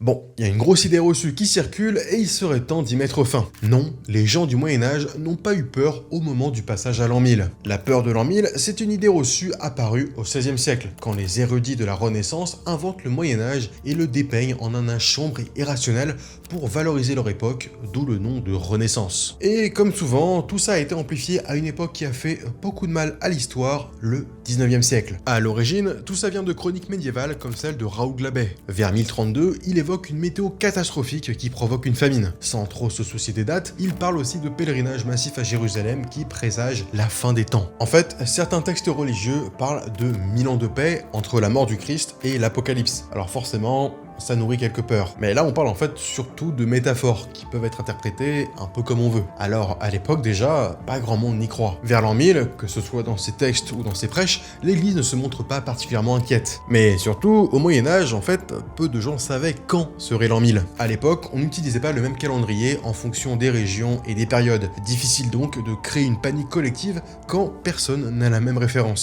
Bon, il y a une grosse idée reçue qui circule et il serait temps d'y mettre fin. Non, les gens du Moyen-Âge n'ont pas eu peur au moment du passage à l'an 1000. La peur de l'an 1000, c'est une idée reçue apparue au XVIe siècle, quand les érudits de la Renaissance inventent le Moyen-Âge et le dépeignent en un âge sombre et irrationnel pour valoriser leur époque, d'où le nom de Renaissance. Et comme souvent, tout ça a été amplifié à une époque qui a fait beaucoup de mal à l'histoire, le 19e siècle. À l'origine, tout ça vient de chroniques médiévales comme celle de Raoul Glabet. Vers 1032, il évoque une météo catastrophique qui provoque une famine. Sans trop se soucier des dates, il parle aussi de pèlerinage massif à Jérusalem qui présage la fin des temps. En fait, certains textes religieux parlent de 1000 ans de paix entre la mort du Christ et l'Apocalypse. Alors forcément, ça nourrit quelques peurs. Mais là, on parle en fait surtout de métaphores qui peuvent être interprétées un peu comme on veut. Alors, à l'époque déjà, pas grand monde n'y croit. Vers l'an 1000, que ce soit dans ses textes ou dans ses prêches, l'église ne se montre pas particulièrement inquiète. Mais surtout, au Moyen-Âge, en fait, peu de gens savaient quand serait l'an 1000. À l'époque, on n'utilisait pas le même calendrier en fonction des régions et des périodes. Difficile donc de créer une panique collective quand personne n'a la même référence.